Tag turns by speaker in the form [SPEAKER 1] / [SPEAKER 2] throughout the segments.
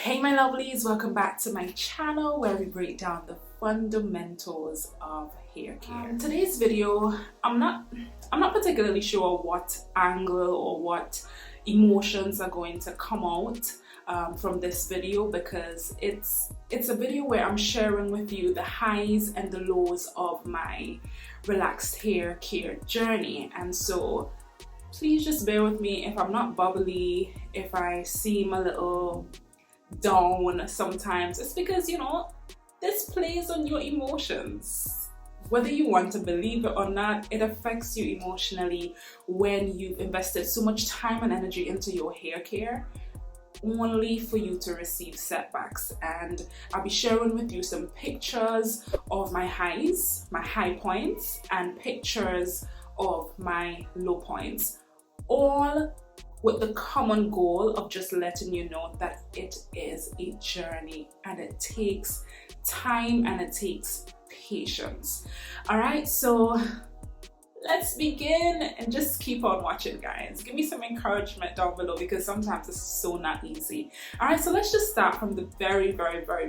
[SPEAKER 1] Hey my lovelies, welcome back to my channel where we break down the fundamentals of hair care. Today's video, I'm not particularly sure what angle or what emotions are going to come out from this video, because it's a video where I'm sharing with you the highs and the lows of my relaxed hair care journey. And so please just bear with me if I'm not bubbly, if I seem a little down sometimes. It's because, you know, this plays on your emotions. Whether you want to believe it or not, it affects you emotionally when you've invested so much time and energy into your hair care only for you to receive setbacks. And I'll be sharing with you some pictures of my highs, my high points, and pictures of my low points, all with the common goal of just letting you know that it is a journey and it takes time and it takes patience. All right, so let's begin and just keep on watching, guys. Give me some encouragement down below because sometimes it's so not easy. All right, so let's just start from the very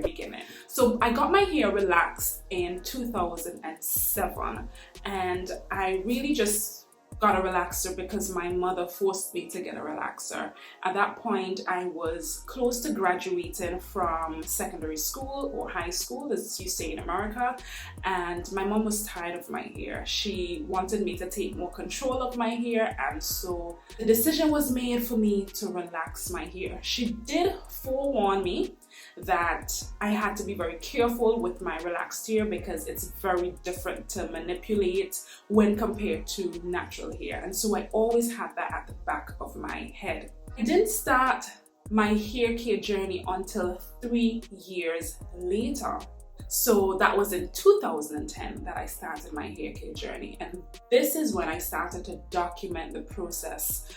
[SPEAKER 1] beginning. So I got my hair relaxed in 2007, and I really just got a relaxer because my mother forced me to get a relaxer. At that point, I was close to graduating from secondary school or high school, as you say in America, and my mom was tired of my hair. She wanted me to take more control of my hair, and so the decision was made for me to relax my hair. She did forewarn me that I had to be very careful with my relaxed hair because it's very different to manipulate when compared to natural hair, and so I always had that at the back of my head. I didn't start my hair care journey until 3 years later. So that was in 2010 that I started my hair care journey, and this is when I started to document the process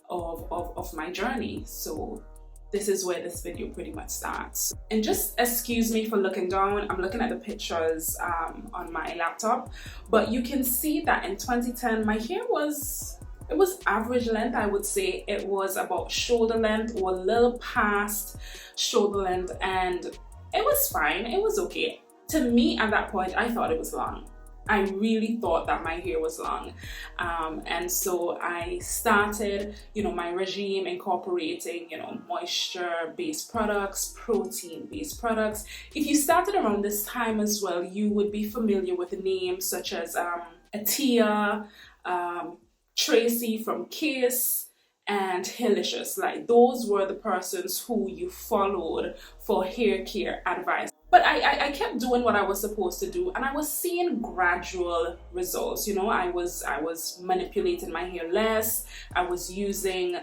[SPEAKER 1] of my journey. So this is where this video pretty much starts. And just excuse me for looking down. I'm looking at the pictures on my laptop, but you can see that in 2010 my hair was average length. I would say it was about shoulder length or a little past shoulder length, and it was fine. It was okay. To me at that point, I thought it was long. I really thought that my hair was long, and so I started, my regime incorporating, moisture-based products, protein-based products. If you started around this time as well, you would be familiar with names such as Atia, Tracy from Kiss, and Hilicious. Like, those were the persons who you followed for hair care advice. But I kept doing what I was supposed to do, and I was seeing gradual results. I was manipulating my hair less. I was using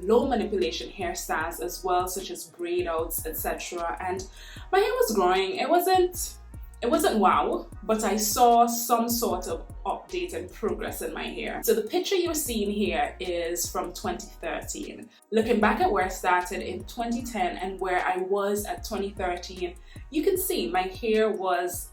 [SPEAKER 1] low manipulation hairstyles as well, such as braid outs, etc. And my hair was growing. It wasn't wow, but I saw some sort of update and progress in my hair. So the picture you're seeing here is from 2013. Looking back at where I started in 2010 and where I was at 2013, you can see my hair was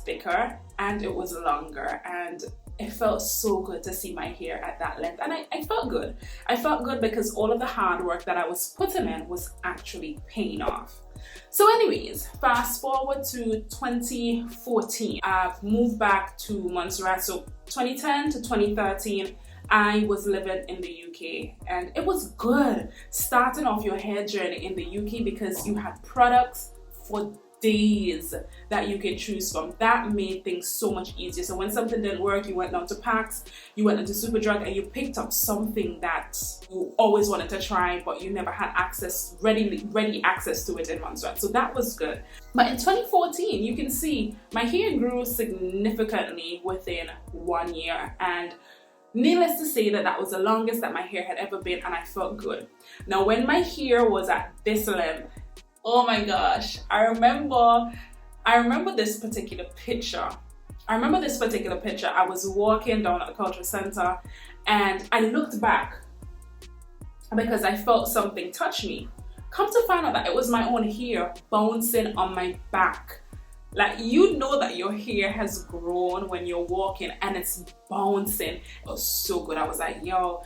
[SPEAKER 1] thicker and it was longer, and it felt so good to see my hair at that length, and I felt good. I felt good because all of the hard work that I was putting in was actually paying off. So anyways, fast forward to 2014. I've moved back to Montreal. So 2010 to 2013, I was living in the UK, and it was good starting off your hair journey in the UK because you had products for days that you can choose from. That made things so much easier. So when something didn't work, you went down to Pax, you went into Superdrug, and you picked up something that you always wanted to try, but you never had ready access to it in Montreal. So that was good. But in 2014, you can see my hair grew significantly within 1 year, and needless to say that was the longest that my hair had ever been, and I felt good. Now, when my hair was at this length, oh my gosh, I remember this particular picture. I was walking down at the cultural center, and I looked back because I felt something touch me. Come to find out that it was my own hair bouncing on my back. Like, you know that your hair has grown when you're walking and it's bouncing. It was so good. I was like, yo,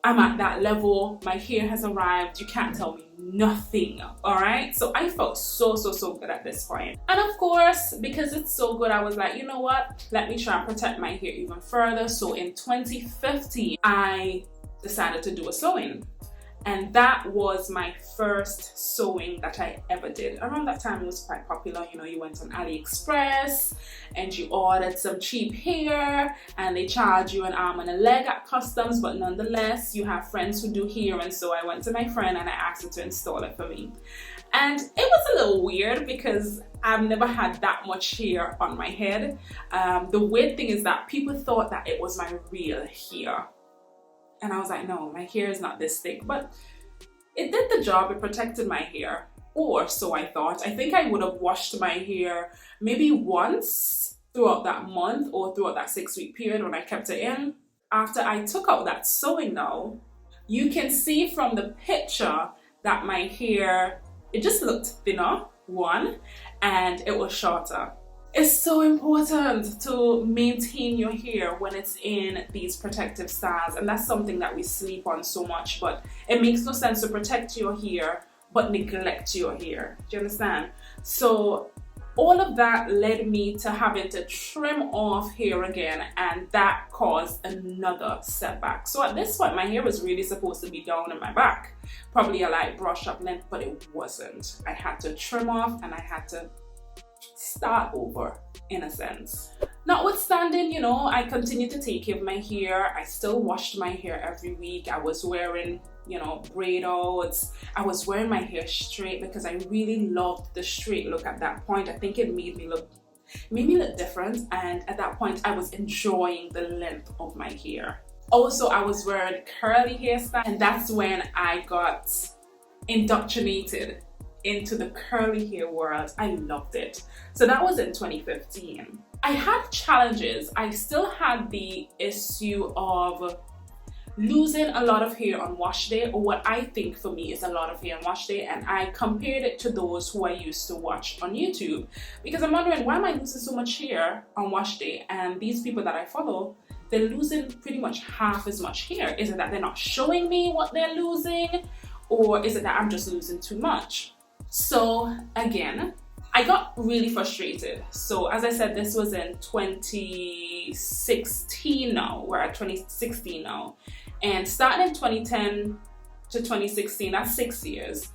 [SPEAKER 1] I'm at that level, my hair has arrived, you can't tell me nothing, all right? So I felt so good at this point. And of course, because it's so good, I was like, you know what? Let me try and protect my hair even further. So in 2015, I decided to do a sewing. And that was my first sewing that I ever did. Around that time, it was quite popular. You know, you went on AliExpress and you ordered some cheap hair and they charge you an arm and a leg at customs, but nonetheless, you have friends who do hair. And so I went to my friend and I asked her to install it for me. And it was a little weird because I've never had that much hair on my head. The weird thing is that people thought that it was my real hair. And I was like, no, my hair is not this thick, but it did the job. It protected my hair, or so I thought. I think I would have washed my hair maybe once throughout that month or throughout that 6-week period when I kept it in. After I took out that sewing now, you can see from the picture that my hair, it just looked thinner, one, and it was shorter. It's so important to maintain your hair when it's in these protective styles, and that's something that we sleep on so much, but it makes no sense to protect your hair but neglect your hair. Do you understand? So all of that led me to having to trim off hair again, and that caused another setback. So at this point, my hair was really supposed to be down in my back, probably a light brush up length, but it wasn't. I had to trim off and I had to start over in a sense. Notwithstanding, you know, I continued to take care of my hair. I still washed my hair every week. I was wearing, you know, braid outs. I was wearing my hair straight because I really loved the straight look at that point. I think it made me look different, and at that point I was enjoying the length of my hair. Also, I was wearing curly hairstyle, and that's when I got indoctrinated into the curly hair world. I loved it. So that was in 2015. I had challenges. I still had the issue of losing a lot of hair on wash day, or what I think for me is a lot of hair on wash day, and I compared it to those who I used to watch on YouTube, because I'm wondering, why am I losing so much hair on wash day, and these people that I follow, they're losing pretty much half as much hair? Is it that they're not showing me what they're losing, or is it that I'm just losing too much? So again, I got really frustrated. So as I said, this was in 2016 now. We're at 2016 now. And starting in 2010 to 2016, that's 6 years,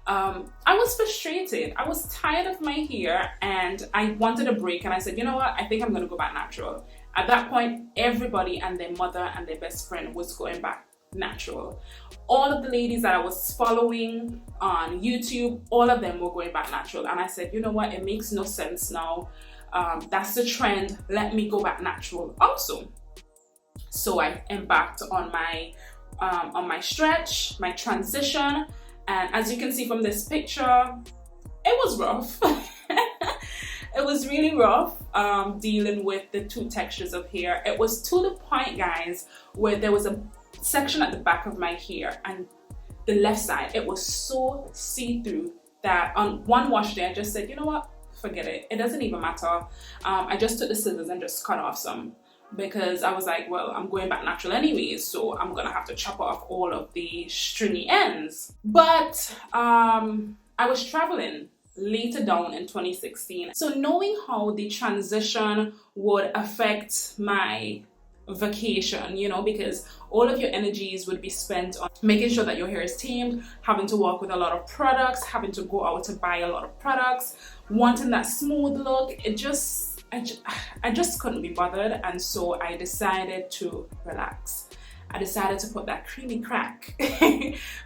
[SPEAKER 1] I was frustrated. I was tired of my hair and I wanted a break. And I said, you know what? I think I'm going to go back natural. At that point, everybody and their mother and their best friend was going back natural. All of the ladies that I was following on YouTube, all of them were going back natural. And I said, you know what, it makes no sense now. That's the trend. Let me go back natural also. So I embarked on my stretch, my transition. And as you can see from this picture, it was rough. It was really rough dealing with the two textures of hair. It was to the point, guys, where there was a section at the back of my hair and the left side, it was so see-through that on one wash day I just said, you know what, forget it, it doesn't even matter. I just took the scissors and just cut off some, because I was like, well, I'm going back natural anyways, so I'm gonna have to chop off all of the stringy ends. But I was traveling later down in 2016, so knowing how the transition would affect my vacation, you know, because all of your energies would be spent on making sure that your hair is tamed, having to work with a lot of products, having to go out to buy a lot of products, wanting that smooth look. I just couldn't be bothered, and so I decided to relax. I decided to put that creamy crack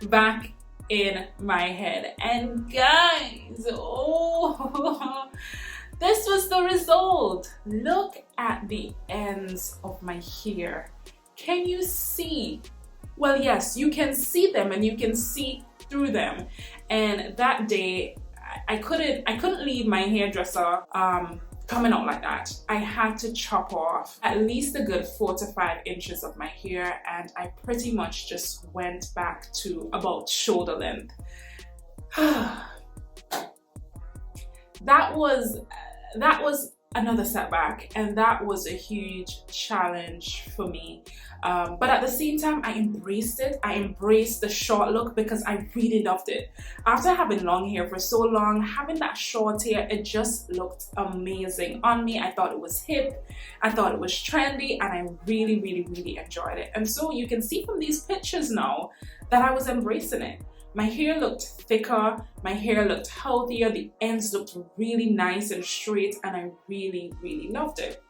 [SPEAKER 1] back in my head. And guys, oh, this was the result. Look at the ends of my hair. Can you see? Well, yes, you can see them and you can see through them. And that day, I couldn't leave my hairdresser coming out like that. I had to chop off at least a good 4 to 5 inches of my hair, and I pretty much just went back to about shoulder length. That was another setback, and that was a huge challenge for me. But at the same time, I embraced it. I embraced the short look because I really loved it. After having long hair for so long, having that short hair, it just looked amazing on me. I thought it was hip, I thought it was trendy, and I really, really, really enjoyed it. And so you can see from these pictures now that I was embracing it. My hair looked thicker, my hair looked healthier, the ends looked really nice and straight, and I really, really loved it.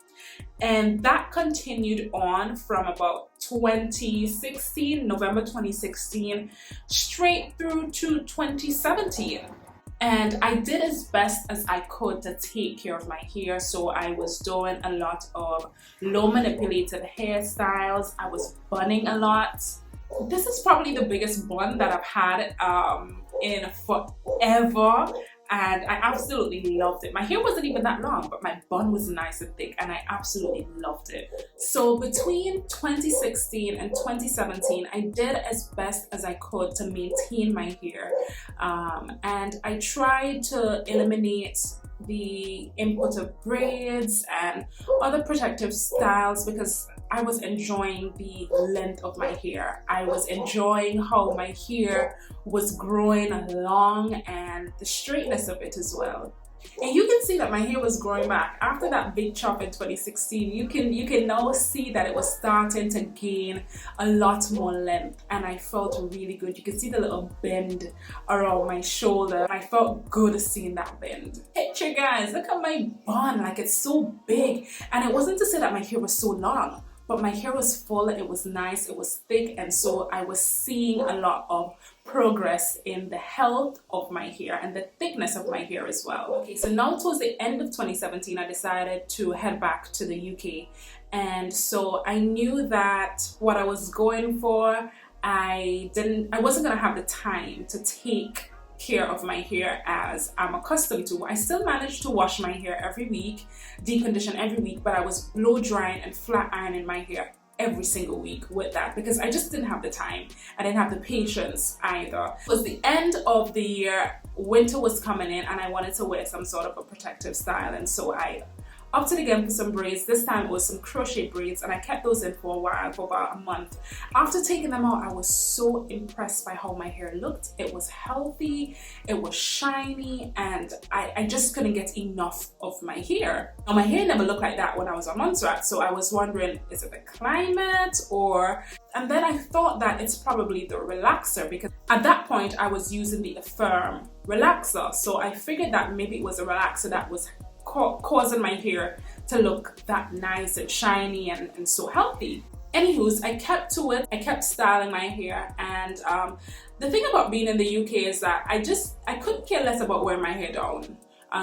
[SPEAKER 1] And that continued on from about 2016, November 2016, straight through to 2017. And I did as best as I could to take care of my hair. So I was doing a lot of low manipulated hairstyles. I was bunning a lot. This is probably the biggest bun that I've had in forever, and I absolutely loved it. My hair wasn't even that long, but my bun was nice and thick, and I absolutely loved it. So between 2016 and 2017, I did as best as I could to maintain my hair, and I tried to eliminate the input of braids and other protective styles because I was enjoying the length of my hair. I was enjoying how my hair was growing long and the straightness of it as well. And you can see that my hair was growing back. After that big chop in 2016, you can now see that it was starting to gain a lot more length, and I felt really good. You can see the little bend around my shoulder. I felt good seeing that bend. Picture, guys, look at my bun, like it's so big. And it wasn't to say that my hair was so long, but my hair was full, it was nice, it was thick, and so I was seeing a lot of progress in the health of my hair and the thickness of my hair as well. Okay, so now towards the end of 2017, I decided to head back to the UK. And so I knew that what I was going for, I wasn't gonna have the time to take care of my hair as I'm accustomed to. I still managed to wash my hair every week, deep condition every week, but I was blow drying and flat ironing my hair every single week with that because I just didn't have the time. I didn't have the patience either. It was the end of the year, winter was coming in, and I wanted to wear some sort of a protective style, and so I opted again for some braids. This time it was some crochet braids, and I kept those in for a while, for about a month. After taking them out, I was so impressed by how my hair looked. It was healthy, it was shiny, and I just couldn't get enough of my hair. Now, my hair never looked like that when I was on Montreal, so I was wondering, is it the climate or... And then I thought that it's probably the relaxer, because at that point I was using the Affirm relaxer, so I figured that maybe it was a relaxer that was causing my hair to look that nice and shiny and so healthy. Anywho's, I kept to it. I kept styling my hair, and the thing about being in the UK is that I couldn't care less about wearing my hair down.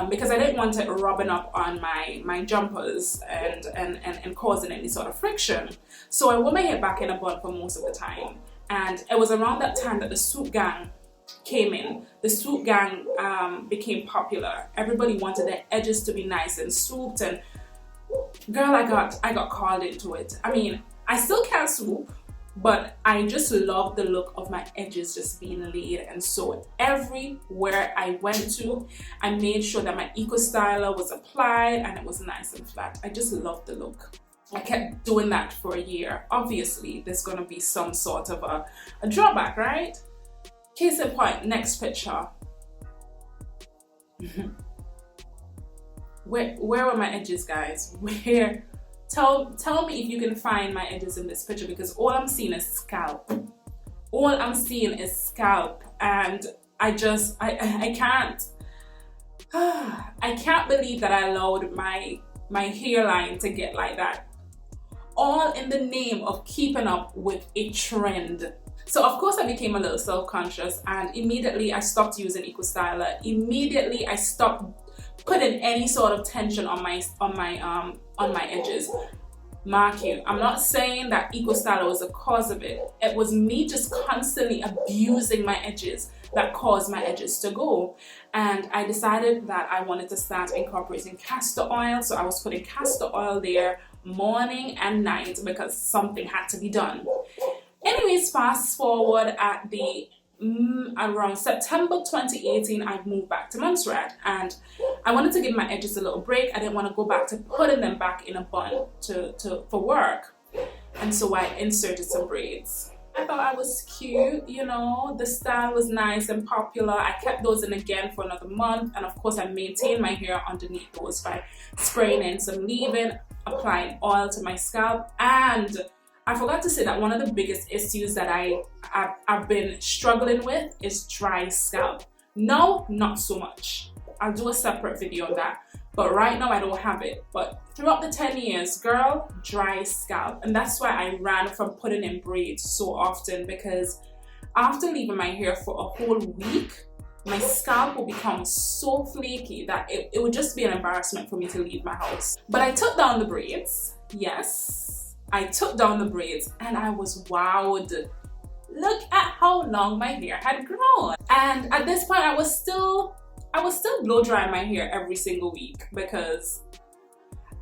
[SPEAKER 1] Because I didn't want it rubbing up on my jumpers and causing any sort of friction. So I wore my hair back in a bun for most of the time. And it was around that time that the swoop gang came in. The swoop gang became popular. Everybody wanted their edges to be nice and swooped, and girl, I got called into it. I mean, I still can't swoop, but I just love the look of my edges just being laid, and so everywhere I went to, I made sure that my eco styler was applied and it was nice and flat. I just loved the look. I kept doing that for a year. Obviously, there's gonna be some sort of a drawback, right? Case in point, next picture. Where were my edges, guys? Where? Tell me if you can find my edges in this picture, because all I'm seeing is scalp. All I'm seeing is scalp, and I can't I can't believe that I allowed my hairline to get like that, all in the name of keeping up with a trend. So of course I became a little self-conscious, and immediately I stopped using Eco Styler. Immediately I stopped putting any sort of tension on my edges. Mark you, I'm not saying that Eco Styler was the cause of it. It was me just constantly abusing my edges that caused my edges to go. And I decided that I wanted to start incorporating castor oil. So I was putting castor oil there morning and night because something had to be done. Anyways, fast forward at the around September 2018, I moved back to Montreal, and I wanted to give my edges a little break. I didn't want to go back to putting them back in a bun for work, and so I inserted some braids. I thought I was cute, you know, the style was nice and popular. I kept those in again for another month, and of course I maintained my hair underneath those by spraying in some leave-in, applying oil to my scalp. And I forgot to say that one of the biggest issues that I've been struggling with is dry scalp. No, not so much. I'll do a separate video on that. But right now I don't have it. But throughout the 10 years, girl, dry scalp. And that's why I ran from putting in braids so often, because after leaving my hair for a whole week, my scalp will become so flaky that it would just be an embarrassment for me to leave my house. But I took down the braids. Yes, I took down the braids and I was wowed. Look at how long my hair had grown. And at this point I was still blow drying my hair every single week because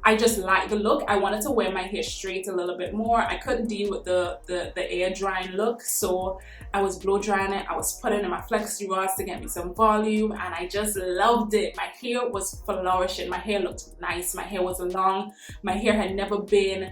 [SPEAKER 1] I just like the look. I wanted to wear my hair straight a little bit more. I couldn't deal with the air drying look, so I was blow drying it. I was putting in my flexi rods to get me some volume, and I just loved it. My hair was flourishing. My hair looked nice. My hair was long. My hair had never been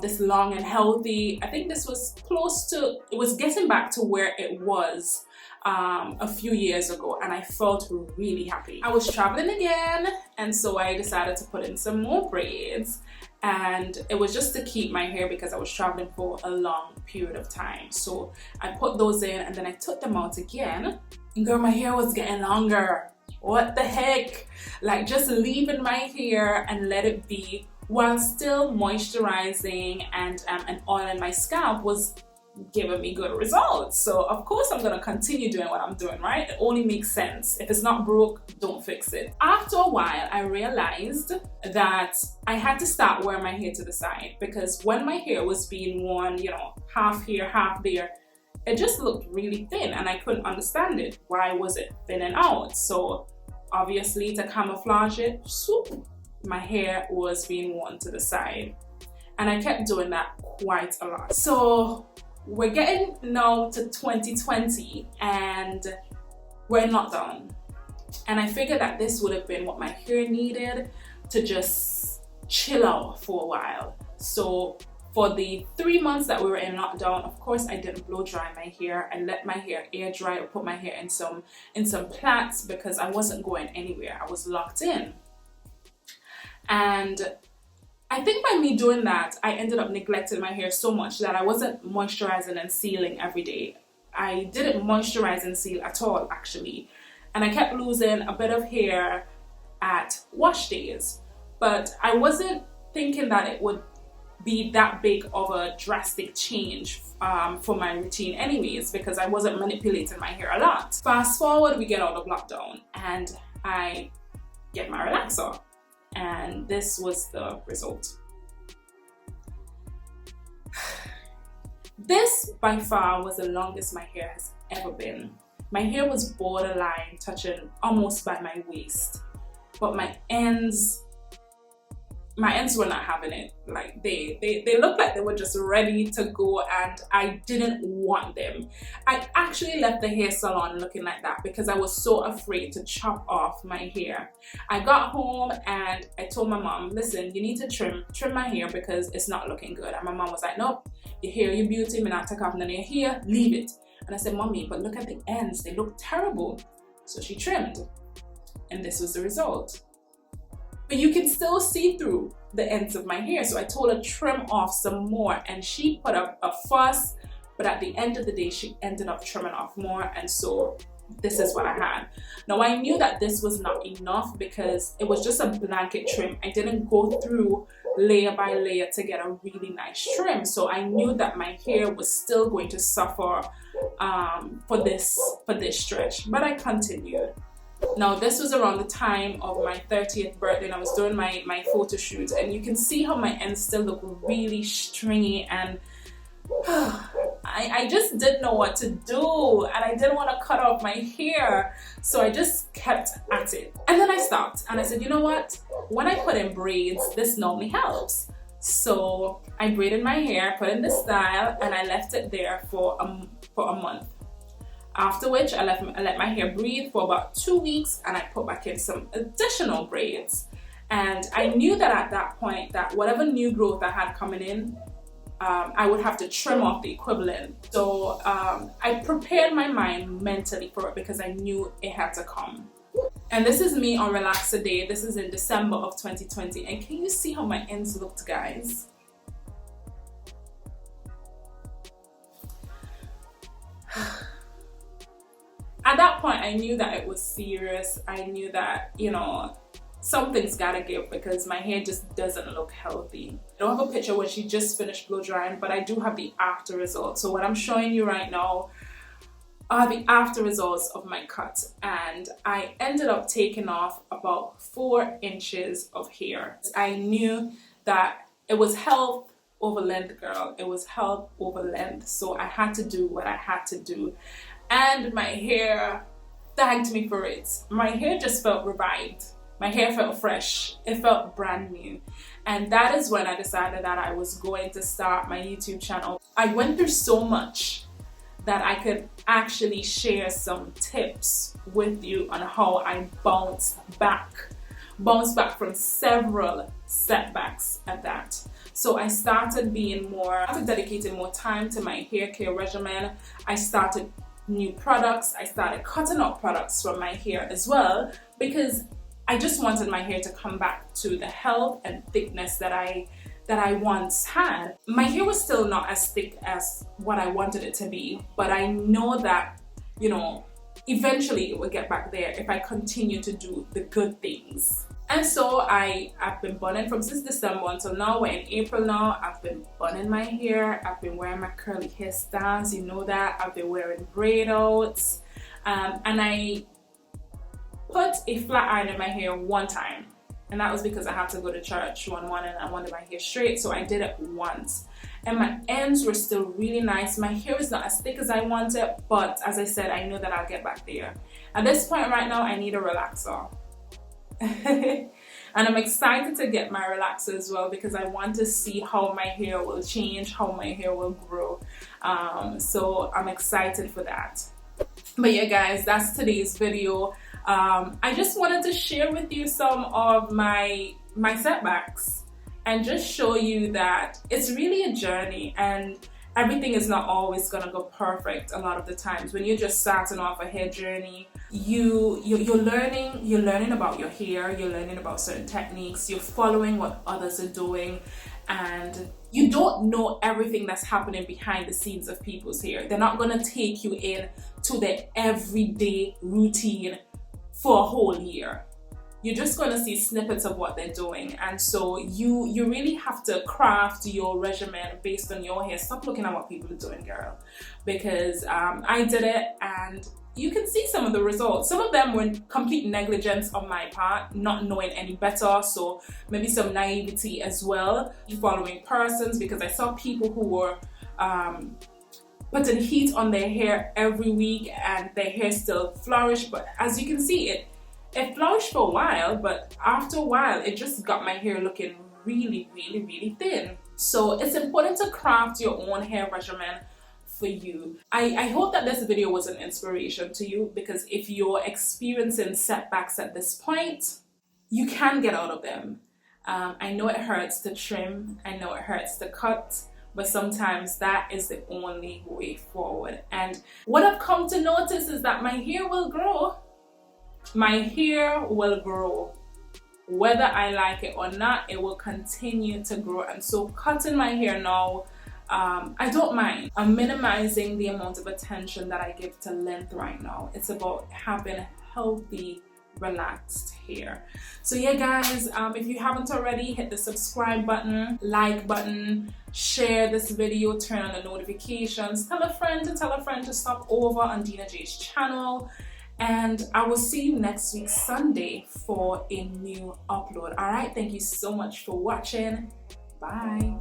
[SPEAKER 1] this long and healthy. I think this was it was getting back to where it was a few years ago, and I felt really happy. I was traveling again, and so I decided to put in some more braids, and it was just to keep my hair because I was traveling for a long period of time. So I put those in and then I took them out again, and girl, my hair was getting longer. What the heck? Like, just leaving my hair and let it be while still moisturizing and oiling my scalp was giving me good results. So of course I'm gonna continue doing what I'm doing, right? It only makes sense. If it's not broke, don't fix it. After a while, I realized that I had to start wearing my hair to the side, because when my hair was being worn, you know, half here, half there, it just looked really thin and I couldn't understand it. Why was it thinning out? So obviously, to camouflage it, my hair was being worn to the side, and I kept doing that quite a lot. So we're getting now to 2020 and we're in lockdown, and I figured that this would have been what my hair needed to just chill out for a while. So for the 3 months that we were in lockdown, of course I didn't blow dry my hair. I let my hair air dry. I put my hair in some plaits because I wasn't going anywhere. I was locked in. And I think by me doing that, I ended up neglecting my hair so much that I wasn't moisturizing and sealing every day. I didn't moisturize and seal at all, actually. And I kept losing a bit of hair at wash days. But I wasn't thinking that it would be that big of a drastic change for my routine anyways, because I wasn't manipulating my hair a lot. Fast forward, we get out of lockdown and I get my relaxer. And this was the result. This by far was the longest my hair has ever been. My hair was borderline touching almost by my waist, but my ends were not having it. Like they looked like they were just ready to go, and I didn't want them. I actually left the hair salon looking like that because I was so afraid to chop off my hair. I got home and I told my mom, listen, you need to trim my hair because it's not looking good. And my mom was like, nope, your hair, your beauty, me not take off none of your hair, leave it. And I said, mommy, but look at the ends, they look terrible. So she trimmed, and this was the result. But you can still see through the ends of my hair. So I told her trim off some more, and she put up a fuss, but at the end of the day, she ended up trimming off more, and so this is what I had. Now I knew that this was not enough because it was just a blanket trim. I didn't go through layer by layer to get a really nice trim. So I knew that my hair was still going to suffer for this stretch, but I continued. Now this was around the time of my 30th birthday, and I was doing my photo shoot, and you can see how my ends still look really stringy, and I just didn't know what to do, and I didn't want to cut off my hair, so I just kept at it. And then I stopped and I said, you know what, when I put in braids, this normally helps. So I braided my hair, put in the style, and I left it there for a month. After which I let my hair breathe for about 2 weeks, and I put back in some additional braids. And I knew that at that point that whatever new growth I had coming in, I would have to trim off the equivalent. So I prepared my mind mentally for it because I knew it had to come. And this is me on Relaxer Day. This is in December of 2020. And can you see how my ends looked, guys? At that point, I knew that it was serious. I knew that, you know, something's gotta give because my hair just doesn't look healthy. I don't have a picture when she just finished blow drying, but I do have the after results. So what I'm showing you right now are the after results of my cut, and I ended up taking off about 4 inches of hair. I knew that it was health over length, girl. It was health over length. So I had to do what I had to do. And my hair thanked me for it. My hair just felt revived. My hair felt fresh. It felt brand new. And that is when I decided that I was going to start my YouTube channel. I went through so much that I could actually share some tips with you on how I bounced back from several setbacks at that. So I started dedicating more time to my hair care regimen. I started new products. I started cutting out products from my hair as well because I just wanted my hair to come back to the health and thickness that I once had. My hair was still not as thick as what I wanted it to be, but I know that, you know, eventually it will get back there if I continue to do the good things. And so I've been bunning from since December until now. We're in April now. I've been bunning my hair. I've been wearing my curly hairstyles, you know that. I've been wearing braid outs. And I put a flat iron in my hair one time. And that was because I had to go to church one morning and I wanted my hair straight. So I did it once. And my ends were still really nice. My hair is not as thick as I wanted, but as I said, I know that I'll get back there. At this point right now, I need a relaxer. And I'm excited to get my relaxer as well because I want to see how my hair will change, how my hair will grow. So I'm excited for that. But yeah, guys, that's today's video. I just wanted to share with you some of my setbacks and just show you that it's really a journey and everything is not always gonna go perfect. A lot of the times when you're just starting off a hair journey, you're learning about your hair, you're learning about certain techniques, you're following what others are doing, and you don't know everything that's happening behind the scenes of people's hair. They're not gonna take you in to their everyday routine for a whole year. You're just going to see snippets of what they're doing, and so you really have to craft your regimen based on your hair. Stop looking at what people are doing, girl, because I did it and you can see some of the results. Some of them were complete negligence on my part, not knowing any better, so maybe some naivety as well, following persons, because I saw people who were putting heat on their hair every week and their hair still flourished. But as you can see, it flourished for a while, but after a while it just got my hair looking really, really, really thin. So it's important to craft your own hair regimen for you. I hope that this video was an inspiration to you, because if you're experiencing setbacks at this point, you can get out of them. I know it hurts to trim, I know it hurts to cut, but sometimes that is the only way forward. And what I've come to notice is that my hair will grow. My hair will grow. Whether I like it or not, it will continue to grow. And so cutting my hair now, I don't mind. I'm minimizing the amount of attention that I give to length right now. It's about having healthy, relaxed hair. So yeah, guys, if you haven't already, hit the subscribe button, like button, share this video, turn on the notifications, tell a friend to stop over on DenaJ's channel, and I will see you next week Sunday for a new upload. All right, thank you so much for watching. Bye.